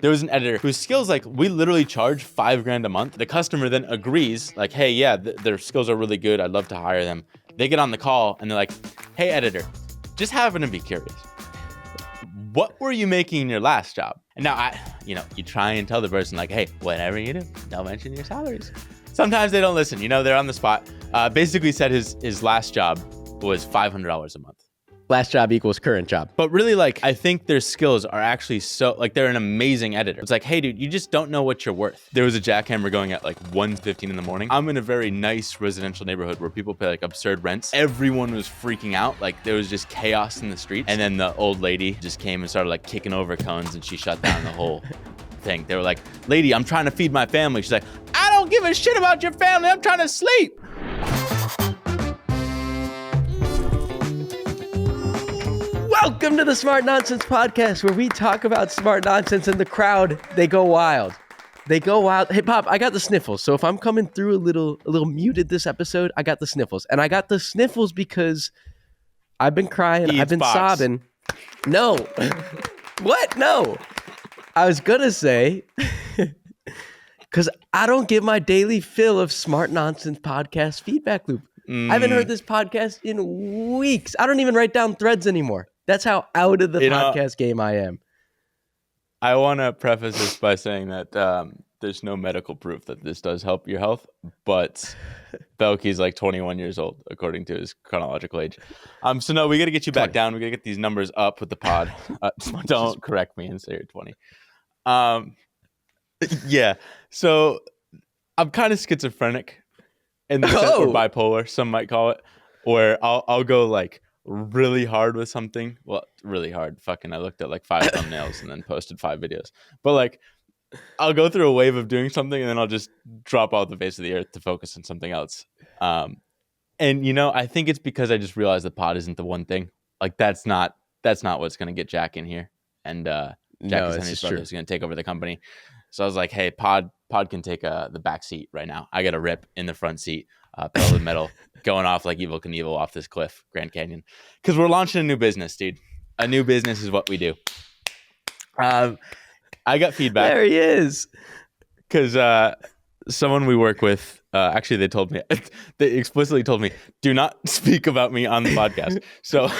There was an editor whose skills, like, we literally charge $5,000 a month. The customer then agrees, like, hey, yeah, their skills are really good. I'd love to hire them. They get on the call and they're like, hey, editor, just happen to be curious. What were you making in your last job? And now you try and tell the person, like, hey, whatever you do, don't mention your salaries. Sometimes they don't listen. They're on the spot. Basically said his last job was $500 a month. Last job equals current job. But really, like, I think their skills are actually so, like, they're an amazing editor. It's like, hey, dude, you just don't know what you're worth. There was a jackhammer going at like 1:15 in the morning. I'm in a very nice residential neighborhood where people pay like absurd rents. Everyone was freaking out. Like, there was just chaos in the streets. And then the old lady just came and started like kicking over cones, and she shut down the whole thing. They were like, lady, I'm trying to feed my family. She's like, I don't give a shit about your family. I'm trying to sleep. Welcome to the Smart Nonsense Podcast, where we talk about smart nonsense, and the crowd, they go wild. They go wild. Hey, Pop, I got the sniffles. So if I'm coming through a little muted this episode, I got the sniffles. And I got the sniffles because I've been crying. I've been sobbing. No. What? No. I was going to say, because I don't get my daily fill of Smart Nonsense Podcast feedback loop. I haven't heard this podcast in weeks. I don't even write down threads anymore. That's how out of the podcast game I am. I want to preface this by saying that there's no medical proof that this does help your health, but Belky's like 21 years old, according to his chronological age. So no, we got to get you back 20. down. We got to get these numbers up with the pod. Don't correct me and say you're 20. Yeah. So I'm kind of schizophrenic in the sense, or bipolar, some might call it, where I'll go like really hard with something. Well, really hard. Fucking, I looked at like 5 thumbnails and then posted 5 videos. But like, I'll go through a wave of doing something and then I'll just drop off the face of the earth to focus on something else. And I think it's because I just realized the pod isn't the one thing. Like, that's not what's gonna get Jack in here. And Jack is his brother who's gonna take over the company. So I was like, hey, pod can take the back seat right now. I got a rip in the front seat, pedal to the metal, going off like Evel Knievel off this cliff, Grand Canyon. Because we're launching a new business, dude. A new business is what we do. I got feedback. There he is. Because someone we work with, actually, they explicitly told me, do not speak about me on the podcast. So,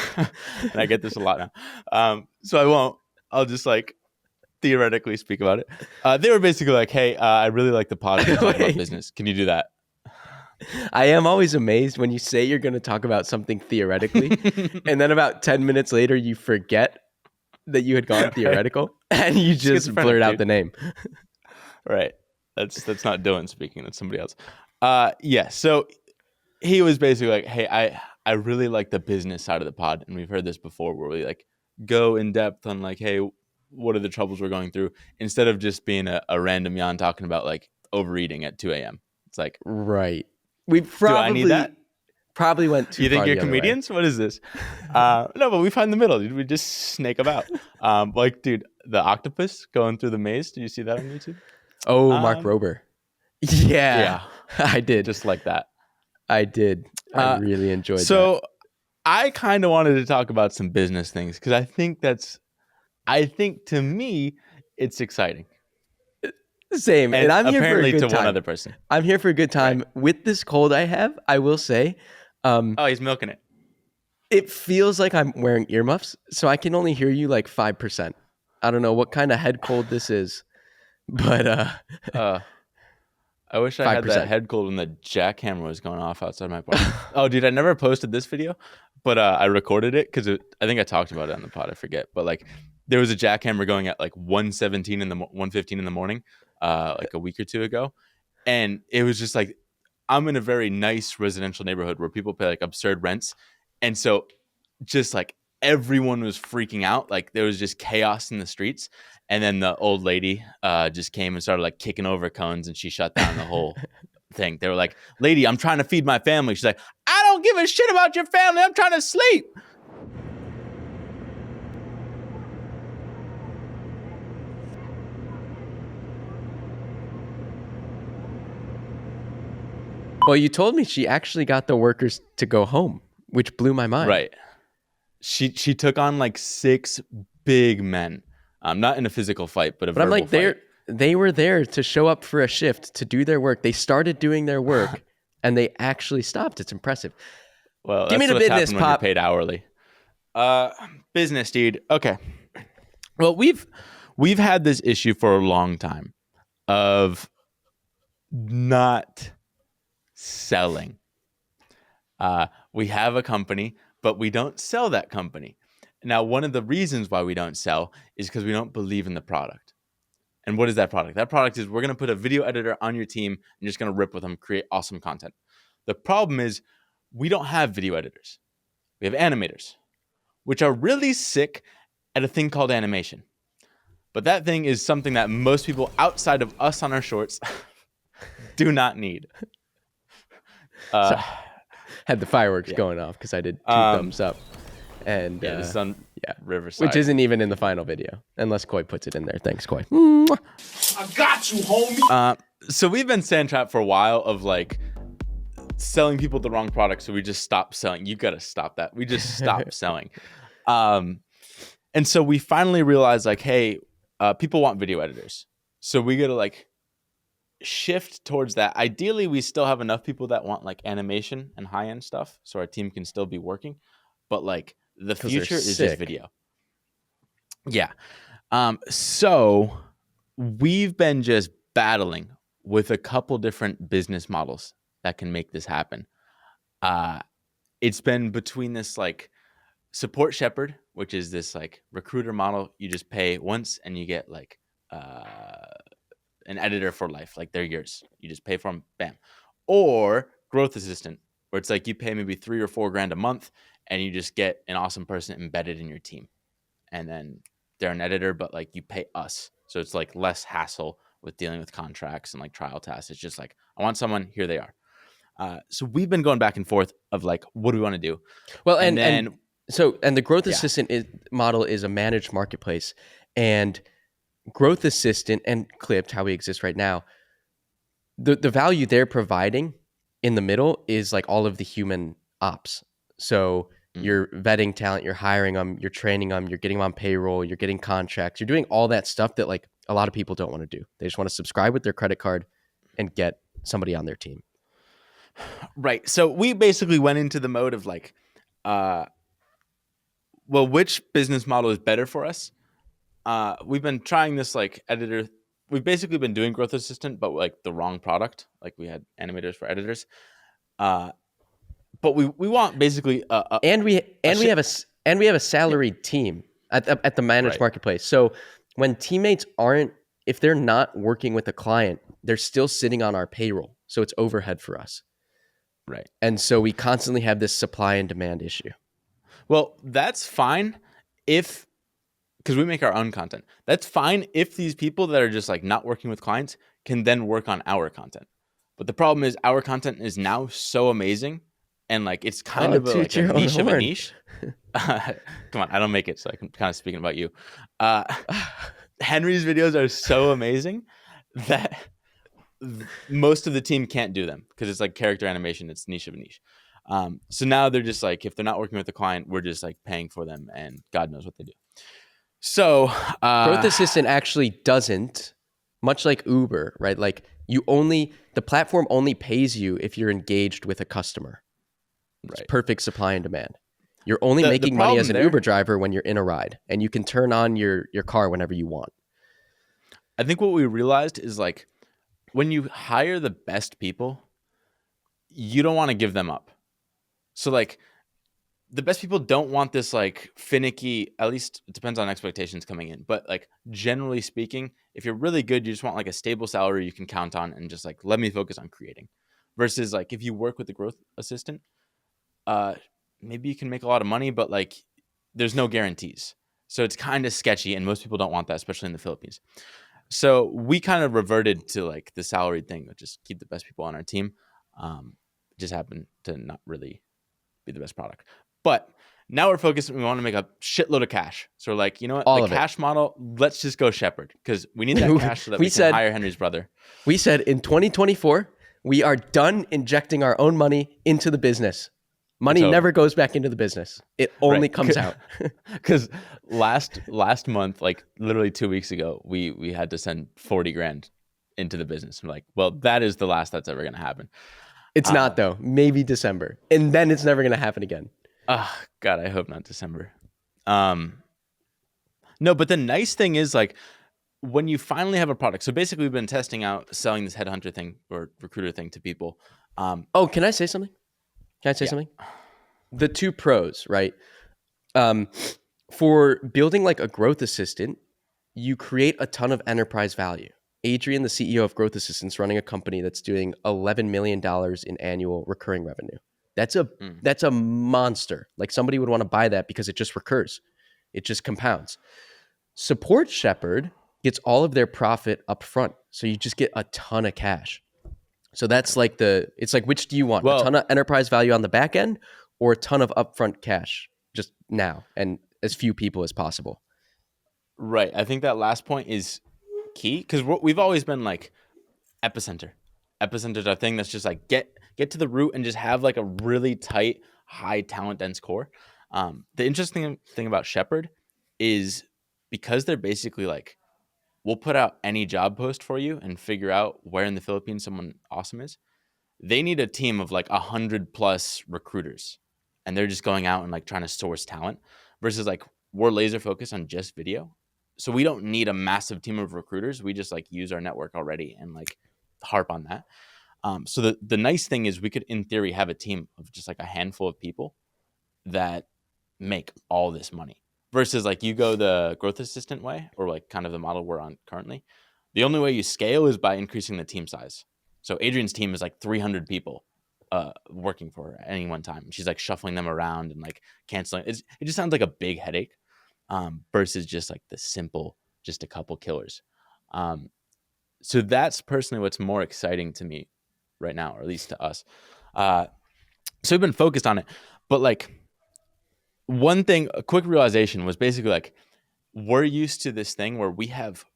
and I get this a lot now. So I won't. I'll just like theoretically speak about it. They were basically like, hey, I really like the podcast about business. Can you do that? I am always amazed when you say you're going to talk about something theoretically, and then about 10 minutes later, you forget that you had gone theoretical, and you just blurt out the name. Right. That's not Dylan speaking. That's somebody else. Yeah. So he was basically like, hey, I really like the business side of the pod, and we've heard this before, where we like go in depth on like, hey, what are the troubles we're going through, instead of just being a random yawn talking about like overeating at 2 a.m. It's like, right. We do I need that? Probably went too far. You think you're comedians? What is this? No, but we find the middle, dude. We just snake about. Like, dude, the octopus going through the maze. Did you see that on YouTube? Oh, Mark Rober. Yeah, I did. Just like that. I did. I really enjoyed that. So I kind of wanted to talk about some business things, because I think to me, it's exciting. Same. And I'm here for a good time. To one other person. I'm here for a good time. Right. With this cold I have, I will say. He's milking it. It feels like I'm wearing earmuffs, so I can only hear you like 5%. I don't know what kind of head cold this is, but I wish I 5%. had that head cold when the jackhammer was going off outside my apartment. Oh, dude, I never posted this video, but I recorded it because I think I talked about it on the pod. I forget, but like there was a jackhammer going at like 1:15 in the 1:15 in the morning, like a week or two ago, and it was just like, I'm in a very nice residential neighborhood where people pay like absurd rents, and so just like everyone was freaking out. Like, there was just chaos in the streets. And then the old lady just came and started like kicking over cones, and she shut down the whole thing. They were like, lady, I'm trying to feed my family. She's like, I don't give a shit about your family. I'm trying to sleep. Well, you told me she actually got the workers to go home, which blew my mind. Right. She took on like 6 big men. Not in a physical fight, but a But I'm verbal like, fight. they were there to show up for a shift, to do their work. They started doing their work, and they actually stopped. It's impressive. Well, Give me that's the what's business, happened when you're Pop. paid hourly. Business, dude. Okay. Well, we've had this issue for a long time of not selling. We have a company, but we don't sell that company. Now, one of the reasons why we don't sell is because we don't believe in the product. And what is that product? That product is we're going to put a video editor on your team and you're just going to rip with them, create awesome content. The problem is we don't have video editors. We have animators, which are really sick at a thing called animation. But that thing is something that most people outside of us on our shorts do not need. Had the fireworks going off because I did 2 thumbs up. And this is on Riverside. Which isn't even in the final video, unless Koi puts it in there. Thanks, Koi. I got you, homie. So we've been sandtrapped for a while of like selling people the wrong product, so we just stopped selling. You got to stop that. We just stopped selling. And so we finally realized like, hey, people want video editors. So we got to like shift towards that. Ideally, we still have enough people that want like animation and high-end stuff, so our team can still be working. But like the future is just video. Yeah. So we've been just battling with a couple different business models that can make this happen. It's been between this like support shepherd, which is this like recruiter model. You just pay once and you get like an editor for life. Like they're yours. You just pay for them. Bam. Or growth assistant, where it's like you pay maybe $3 or $4 a month and you just get an awesome person embedded in your team. And then they're an editor, but like you pay us. So it's like less hassle with dealing with contracts and like trial tasks. It's just like, I want someone, here they are. So we've been going back and forth of like, what do we want to do? Well, and the growth assistant model is a managed marketplace, and growth assistant and Clipped, how we exist right now, the value they're providing in the middle is like all of the human ops. So you're vetting talent, you're hiring them, you're training them, you're getting them on payroll, you're getting contracts, you're doing all that stuff that like a lot of people don't want to do. They just want to subscribe with their credit card and get somebody on their team. Right. So we basically went into the mode of like, which business model is better for us? We've been trying this like editor. We've basically been doing growth assistant, but like the wrong product. Like we had animators for editors. But we want basically we have a salaried team at the managed marketplace. So when teammates if they're not working with a client, they're still sitting on our payroll. So it's overhead for us. Right. And so we constantly have this supply and demand issue. Well, that's fine because we make our own content. That's fine if these people that are just like not working with clients can then work on our content. But the problem is our content is now so amazing. And like it's kind of a niche of a niche. Come on, I don't make it, so I'm kind of speaking about you. Henry's videos are so amazing that most of the team can't do them because it's like character animation. It's niche of a niche. So now they're just like, if they're not working with the client, we're just like paying for them, and God knows what they do. So growth assistant actually doesn't, much like Uber, right? Like the platform only pays you if you're engaged with a customer. It's perfect supply and demand. You're only making money as an Uber driver when you're in a ride, and you can turn on your car whenever you want. I think what we realized is like when you hire the best people, you don't want to give them up. So like the best people don't want this like finicky, at least it depends on expectations coming in. But like generally speaking, if you're really good, you just want like a stable salary you can count on and just like, let me focus on creating. Versus like if you work with the growth assistant, maybe you can make a lot of money, but like there's no guarantees. So it's kind of sketchy, and most people don't want that, especially in the Philippines. So we kind of reverted to like the salaried thing, which is keep the best people on our team. Just happened to not really be the best product. But now we're focused, we want to make a shitload of cash. So we're like, you know what, the cash model, let's just go shepherd, because we need that cash so that we can hire Henry's brother. We said in 2024, we are done injecting our own money into the business. Money never goes back into the business. It only comes out. Because last month, like literally 2 weeks ago, we had to send 40 grand into the business. I'm like, well, that is the last that's ever going to happen. It's not though. Maybe December. And then it's never going to happen again. God, I hope not December. No, but the nice thing is like when you finally have a product. So basically we've been testing out selling this headhunter thing or recruiter thing to people. Can I say something? Something? The two pros, right? For building like a growth assistant, you create a ton of enterprise value. Adrian, the CEO of Growth Assistants, running a company that's doing $11 million in annual recurring revenue. That's a monster. Like somebody would want to buy that because it just recurs. It just compounds. Support Shepherd gets all of their profit up front. So you just get a ton of cash. So that's like it's like, which do you want? A ton of enterprise value on the back end or a ton of upfront cash just now and as few people as possible? Right. I think that last point is key because we've always been like epicenter. Epicenter's our thing that's just like get to the root and just have like a really tight, high talent dense core. The interesting thing about Shepherd is because they're basically like, we'll put out any job post for you and figure out where in the Philippines someone awesome is. They need a team of like 100+ recruiters, and they're just going out and like trying to source talent versus like we're laser focused on just video. So we don't need a massive team of recruiters. We just like use our network already and like harp on that. So the nice thing is we could in theory have a team of just like a handful of people that make all this money versus like you go the growth assistant way or like kind of the model we're on currently. The only way you scale is by increasing the team size. So Adrian's team is like 300 people working for her at any one time. She's like shuffling them around and like canceling. It just sounds like a big headache versus just like the simple, just a couple killers. So that's personally what's more exciting to me right now, or at least to us. So we've been focused on it, but like one thing, a quick realization was basically like, we're used to this thing where we have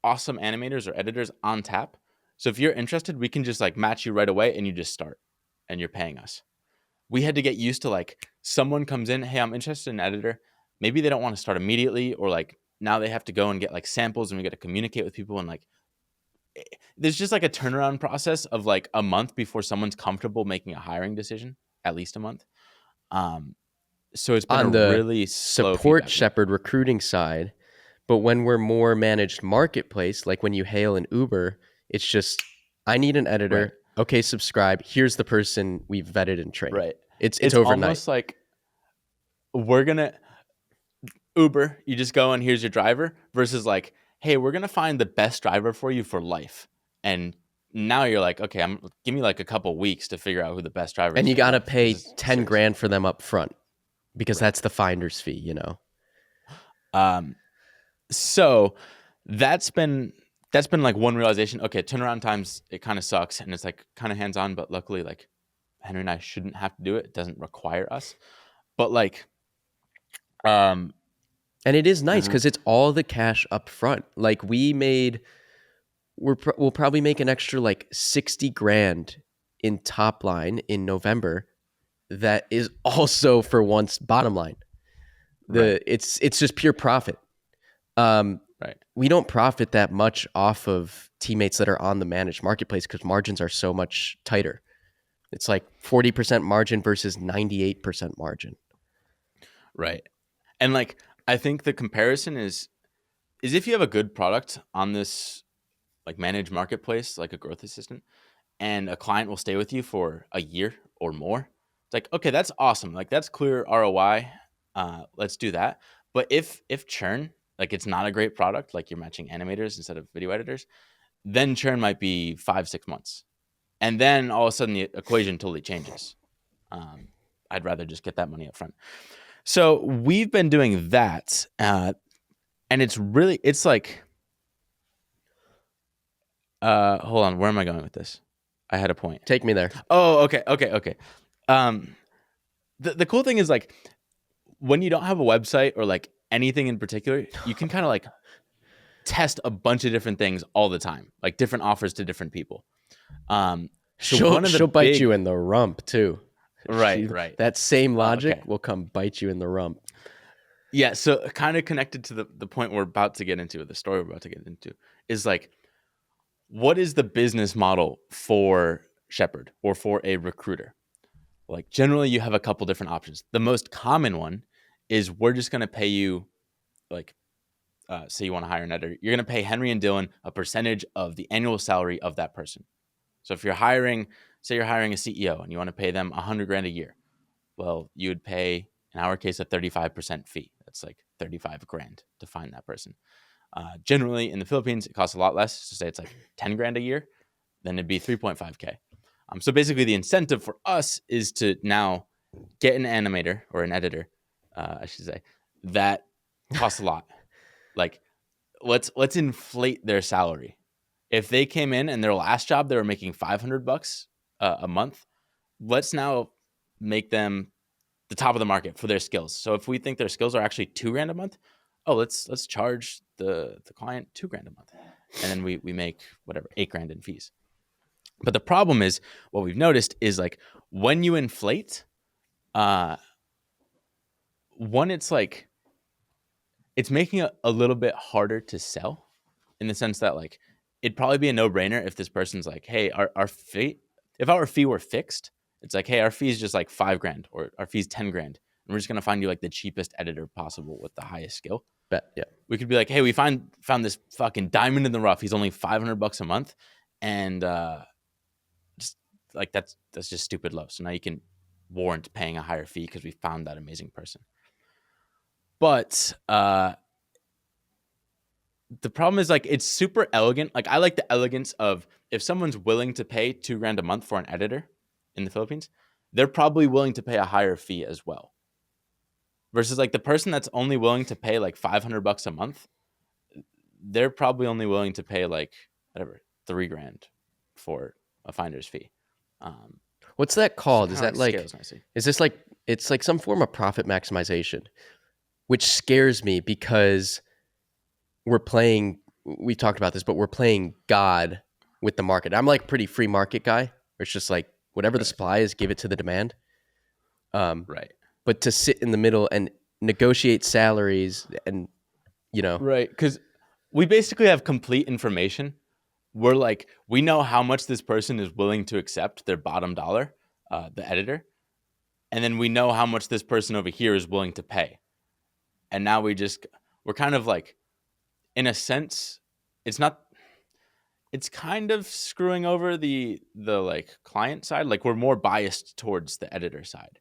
awesome animators or editors on tap. So if you're interested, we can just like match you right away and you just start and you're paying us. We had to get used to like someone comes in, hey, I'm interested in an editor. Maybe they don't want to start immediately, or like now they have to go and get like samples and we got to communicate with people. And like, there's just like a turnaround process of like a month before someone's comfortable making a hiring decision, at least a month. So it's been on a the really slow Support Shepherd recruiting side. But when we're more managed marketplace, like when you hail an Uber, it's just, I need an editor. Right. Okay, subscribe. Here's the person we've vetted and trained. Right. It's overnight. Almost like we're going to Uber, you just go and here's your driver versus like, hey, we're going to find the best driver for you for life. And now you're like, okay, give me like a couple weeks to figure out who the best driver is. And you got to pay 10 grand for them up front because that's the finder's fee, you know? So that's been like one realization. Okay, turnaround times, it kind of sucks and it's like kind of hands-on, but luckily like Henry and I shouldn't have to do it. It doesn't require us. But like and it is nice because it's all the cash up front. Like we'll probably make an extra like 60 grand in top line in November. That is also for once bottom line. Right. It's just pure profit. Right. We don't profit that much off of teammates that are on the managed marketplace because margins are so much tighter. It's like 40% margin versus 98% margin. Right. And like, I think the comparison is if you have a good product on this like managed marketplace, like a growth assistant, and a client will stay with you for a year or more, it's like, okay, that's awesome. Like that's clear ROI. Let's do that. But if churn, like it's not a great product, like you're matching animators instead of video editors, then churn might be 5-6 months. And then all of a sudden the equation totally changes. I'd rather just get that money up front. So we've been doing that. And it's like, hold on, where am I going with this? I had a point. Take me there. Oh, okay. The cool thing is like when you don't have a website or like anything in particular, you can kind of like test a bunch of different things all the time, like different offers to different people. So she'll bite you in the rump too. Right. That same logic okay. will come bite you in the rump. Yeah, so kind of connected to the point we're about to get into, the story we're about to get into, is like, what is the business model for Shepherd or for a recruiter? Like, generally, you have a couple different options. The most common one is we're just going to pay you, like, say you want to hire an editor, you're going to pay Henry and Dylan a percentage of the annual salary of that person. So if you're hiring, say you're hiring a CEO and you want to pay them $100,000 a year, well, you would pay, in our case, a 35% fee. That's like $35,000 to find that person. Generally, in the Philippines, it costs a lot less. So say it's like $10,000 a year, then it'd be 3.5K. So basically, the incentive for us is to now get an animator or an editor, I should say, that costs a lot. Like, let's inflate their salary. If they came in and their last job they were making $500 a month, let's now make them the top of the market for their skills. So if we think their skills are actually $2,000 a month, let's charge the client $2,000 a month, and then we make whatever $8,000 in fees. But the problem is, what we've noticed is, like, when you inflate, one, it's like it's making it a little bit harder to sell, in the sense that, like, it'd probably be a no-brainer if this person's like, hey, our fee, if our fee were fixed, it's like, hey, our fee is just like $5,000 or our fee's $10,000, and we're just gonna find you like the cheapest editor possible with the highest skill. Bet, yeah. We could be like, hey, we found this fucking diamond in the rough. He's only $500 a month, and just like that's just stupid low. So now you can warrant paying a higher fee because we found that amazing person. But the problem is, like, it's super elegant. Like, I like the elegance of, if someone's willing to pay $2,000 a month for an editor in the Philippines, they're probably willing to pay a higher fee as well. Versus, like, the person that's only willing to pay like $500 a month, they're probably only willing to pay like whatever $3,000 for a finder's fee. What's that called? So Is that like? nicely. Is this like? It's like some form of profit maximization, which scares me because we're playing. We talked about this, but we're playing God with the market. I'm like pretty free market guy. Where it's just like whatever the supply is, give it to the demand. Right. But to sit in the middle and negotiate salaries, and right, because we basically have complete information. We're like, we know how much this person is willing to accept their bottom dollar, the editor, and then we know how much this person over here is willing to pay. And now we're kind of like, in a sense, it's kind of screwing over the like client side. Like, we're more biased towards the editor side,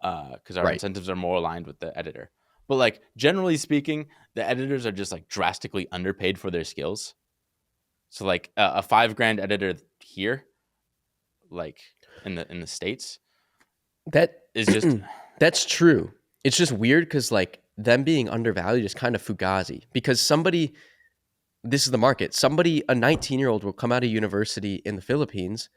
because our incentives are more aligned with the editor. But, like, generally speaking, the editors are just like drastically underpaid for their skills. So, like, a $5,000 editor here, like in the States, that is just that's true. It's just weird because, like, them being undervalued is kind of fugazi, because this is the market. A 19-year-old will come out of university in the Philippines,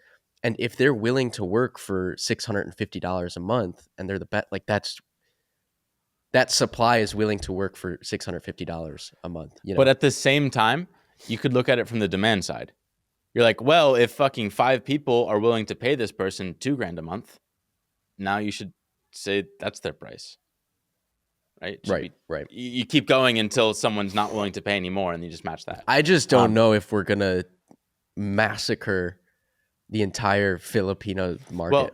and if they're willing to work for $650 a month, and they're the best, like, that supply is willing to work for $650 a month. But at the same time, you could look at it from the demand side. You're like, well, if fucking 5 people are willing to pay this person $2,000 a month, now you should say that's their price. Right? Right. You keep going until someone's not willing to pay anymore, and you just match that. I just don't know if we're gonna massacre the entire Filipino market. Well,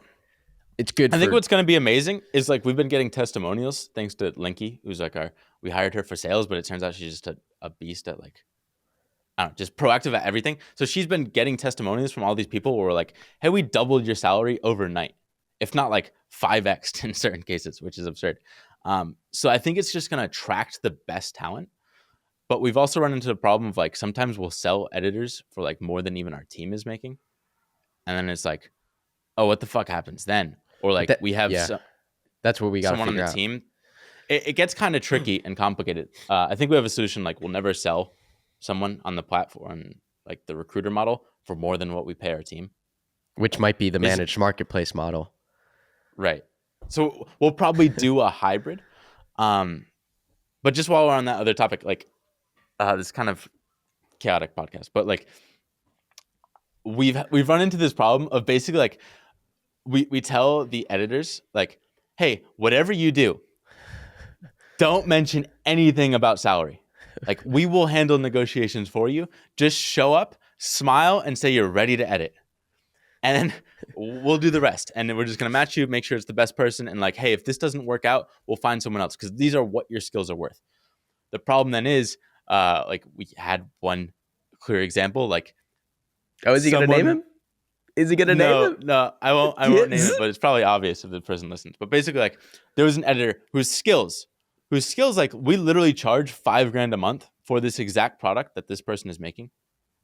it's good. I think what's going to be amazing is, like, we've been getting testimonials thanks to Linky, who's like we hired her for sales, but it turns out she's just a beast at, like, I don't know, just proactive at everything. So she's been getting testimonials from all these people who were like, hey, we doubled your salary overnight, if not like 5x in certain cases, which is absurd. So I think it's just going to attract the best talent. But we've also run into the problem of, like, sometimes we'll sell editors for like more than even our team is making. And then it's like, oh, what the fuck happens then? Or like we have that's what we got someone on the team. It gets kind of tricky and complicated. I think we have a solution. Like, we'll never sell someone on the platform, like the recruiter model, for more than what we pay our team, which might be the managed marketplace model. Right. So we'll probably do a hybrid. But just while we're on that other topic, like, this kind of chaotic podcast, but like we've run into this problem of basically, like, we tell the editors like, hey, whatever you do, don't mention anything about salary. Like, we will handle negotiations for you. Just show up, smile, and say you're ready to edit. And then we'll do the rest. And then we're just going to match you, make sure it's the best person. And like, hey, if this doesn't work out, we'll find someone else, because these are what your skills are worth. The problem then is, like, we had one clear example. Like, is he going to name him? Is he going to name him? No, I won't name it, but it's probably obvious if the person listens. But basically, like, there was an editor whose skills, like, we literally charge $5,000 a month for this exact product that this person is making.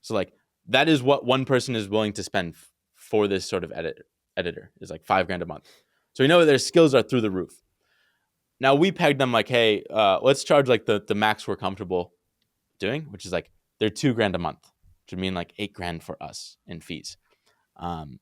So like, that is what one person is willing to spend for this sort of editor is like $5,000 a month. So we know their skills are through the roof. Now we pegged them like, hey, let's charge like the max we're comfortable doing, which is like they're $2,000 a month, which would mean like $8,000 for us in fees. And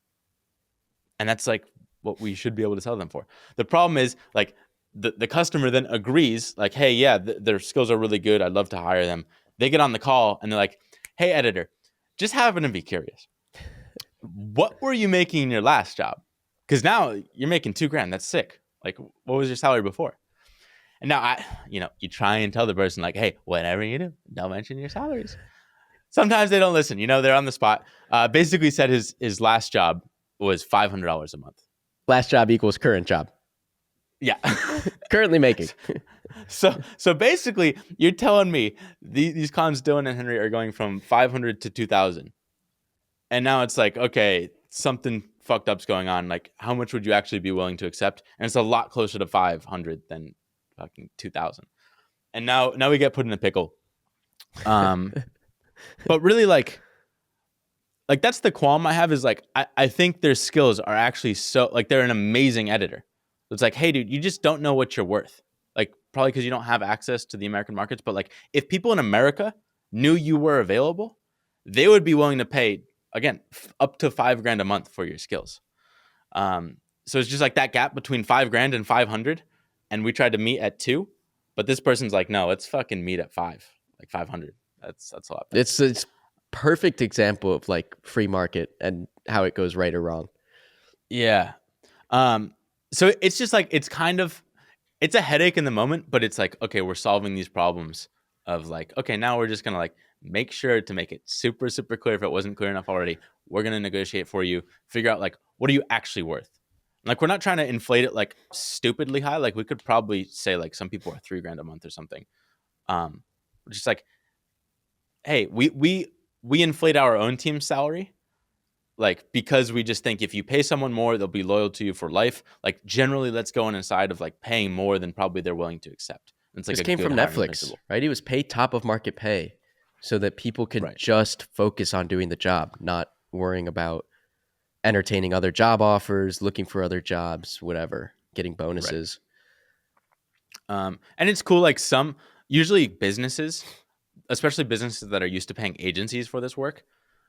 that's like what we should be able to sell them for. The problem is like the customer then agrees like, hey, yeah, their skills are really good. I'd love to hire them. They get on the call and they're like, hey, editor, just happen to be curious. What were you making in your last job? Because now you're making $2,000. That's sick. Like, what was your salary before? And now you try and tell the person like, hey, whatever you do, don't mention your salaries. Sometimes they don't listen. They're on the spot. Basically said his last job was $500 a month. Last job equals current job. Yeah. Currently making. So basically, you're telling me these cons, Dylan and Henry, are going from 500 to 2,000. And now it's like, okay, something fucked up's going on. Like, how much would you actually be willing to accept? And it's a lot closer to 500 than fucking 2,000. And now we get put in a pickle. But really, like that's the qualm I have is like, I think their skills are actually so, like, they're an amazing editor. It's like, hey, dude, you just don't know what you're worth. Like, probably because you don't have access to the American markets. But like, if people in America knew you were available, they would be willing to pay, again, up to $5,000 a month for your skills. So it's just like that gap between $5,000 and 500, and we tried to meet at 2, but this person's like, no, let's fucking meet at 5, like 500. That's a lot better. It's perfect example of like free market and how it goes right or wrong. Yeah. So it's just like, it's a headache in the moment, but it's like, okay, we're solving these problems of like, okay, now we're just gonna like make sure to make it super, super clear. If it wasn't clear enough already, we're going to negotiate for you, figure out like, what are you actually worth? Like, we're not trying to inflate it like stupidly high. Like, we could probably say like some people are $3,000 a month or something. Just like, hey, we inflate our own team's salary, like, because we just think if you pay someone more, they'll be loyal to you for life. Like, generally, let's go on inside of like paying more than probably they're willing to accept. It's like, this came from Netflix, principle. Right? It was pay top of market pay, so that people could just focus on doing the job, not worrying about entertaining other job offers, looking for other jobs, whatever, getting bonuses. Right. And it's cool. Like, usually businesses, especially businesses that are used to paying agencies for this work,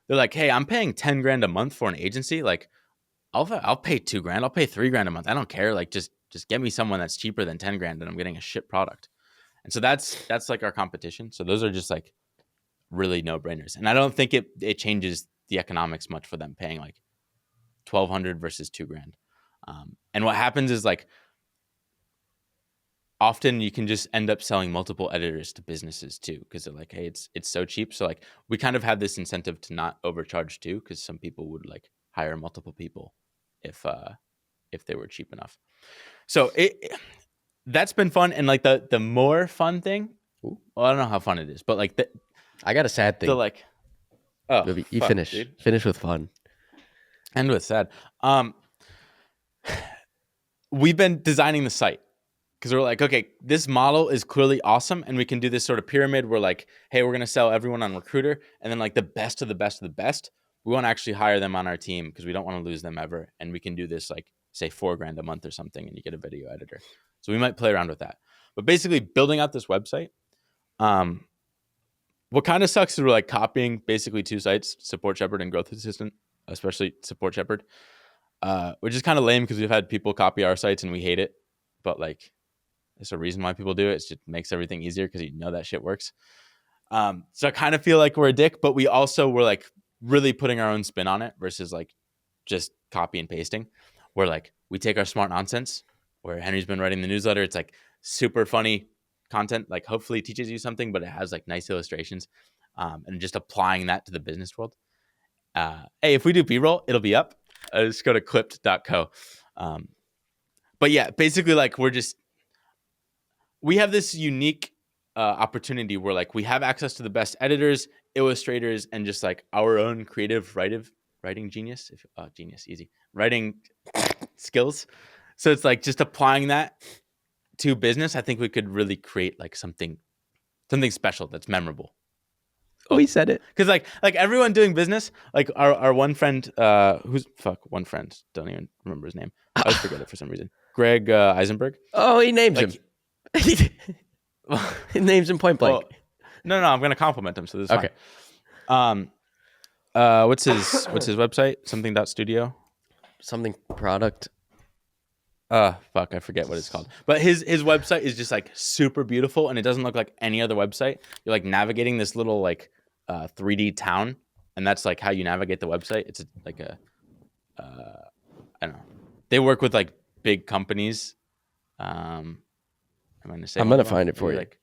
they're like, hey, I'm paying $10,000 a month for an agency. Like, I'll pay $2,000. I'll pay $3,000 a month. I don't care. Like, just get me someone that's cheaper than $10,000 and I'm getting a shit product. And so that's like our competition. So those are just like really no brainers. And I don't think it changes the economics much for them paying like $1,200 versus $2,000. And what happens is like, often you can just end up selling multiple editors to businesses too, because they're like, hey, it's so cheap. So like, we kind of had this incentive to not overcharge too, because some people would like hire multiple people if they were cheap enough. So that's been fun. And like the more fun thing, well, I don't know how fun it is, but like I got a sad thing. So like, oh, you finish, dude. Finish with fun. End with sad. We've been designing the site because we're like, okay, this model is clearly awesome, and we can do this sort of pyramid where like, hey, we're gonna sell everyone on Recruiter, and then like the best of the best of the best, we want to actually hire them on our team because we don't want to lose them ever, and we can do this like, say, $4,000 a month or something, and you get a video editor. So we might play around with that. But basically, building out this website, what kind of sucks is we're like copying basically 2 sites, Support Shepherd and Growth Assistant, especially Support Shepherd, which is kind of lame because we've had people copy our sites and we hate it. But like, there's a reason why people do it. It just makes everything easier because you know that shit works. So I kind of feel like we're a dick, but we're like really putting our own spin on it versus like just copy and pasting. where like we take our smart nonsense, where Henry's been writing the newsletter. It's like super funny content, like hopefully teaches you something, but it has like nice illustrations, and just applying that to the business world. Hey, if we do B-roll, it'll be up. Just go to clipped.co. But yeah, basically like we have this unique opportunity where like we have access to the best editors, illustrators, and just like our own creative writing genius, easy writing skills. So it's like just applying that to business. I think we could really create like something special that's memorable. Oh, he said it. Because like everyone doing business, like our one friend, one friend, don't even remember his name. I always forget it for some reason. Greg Eisenberg. Oh, he names him. He names him point blank. Well, no, I'm gonna compliment him. So this is okay. Fine. What's his website? Something.studio. Something product. Fuck, I forget what it's called. But his website is just like super beautiful, and it doesn't look like any other website. You're like navigating this little like 3D town, and that's like how you navigate the website. It's like a I don't know. They work with like big companies. I'm gonna find it for you. Like,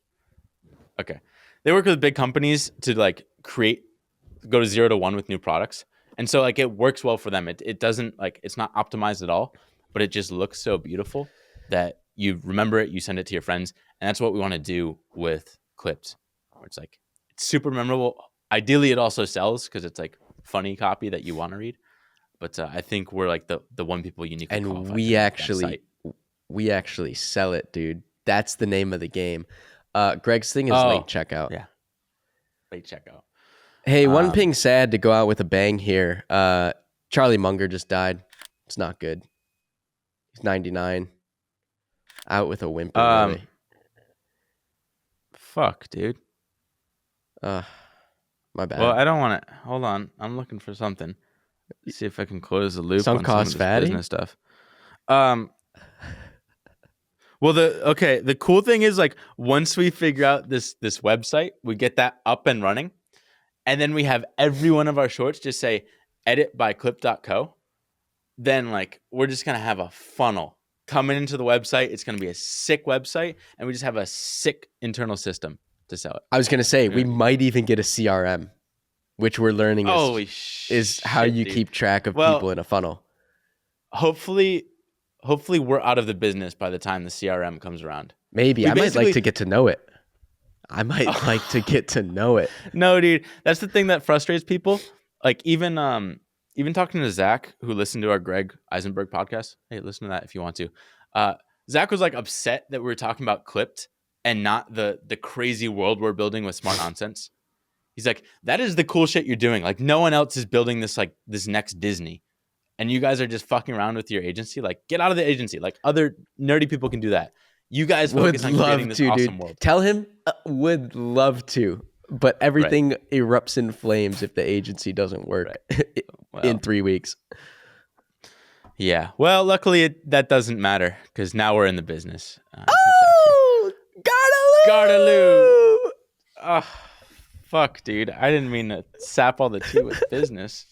okay, they work with big companies to like go to 0 to 1 with new products, and so like it works well for them. It doesn't like it's not optimized at all. But it just looks so beautiful that you remember it, you send it to your friends. And that's what we want to do with Clipped. Where it's like, it's super memorable. Ideally, it also sells because it's like funny copy that you want to read. But I think we're like the one people uniquely and we actually sell it, dude. That's the name of the game. Greg's thing is late checkout. Yeah. Late checkout. Hey, one ping sad to go out with a bang here. Charlie Munger just died. It's not good. He's 99. Out with a whimper, really. Fuck, dude. My bad. Well, I don't want to... Hold on. I'm looking for something. See if I can close the loop Sunk on some of this business stuff. Well, the cool thing is, like, once we figure out this website, we get that up and running, and then we have every one of our shorts just say, edit by clip.co. Then like we're just gonna have a funnel coming into the website. It's gonna be a sick website, and we just have a sick internal system to sell it. I was gonna say we might even get a CRM, which we're learning is how you keep track of people in a funnel. Hopefully we're out of the business by the time the CRM comes around. Maybe I might like to get to know it. No, dude, that's the thing that frustrates people. Like even talking to Zach, who listened to our Greg Eisenberg podcast. Hey, listen to that if you want to. Zach was like upset that we were talking about Clipped and not the crazy world we're building with Smart Nonsense. He's like, that is the cool shit you're doing. Like no one else is building this like this next Disney. And you guys are just fucking around with your agency. Like get out of the agency. Like other nerdy people can do that. You guys focus on creating this awesome world. Tell him would love to. But everything erupts in flames if the agency doesn't work in 3 weeks. Yeah. Well, luckily that doesn't matter because now we're in the business. Gardaloo! Oh, fuck, dude. I didn't mean to sap all the tea with business.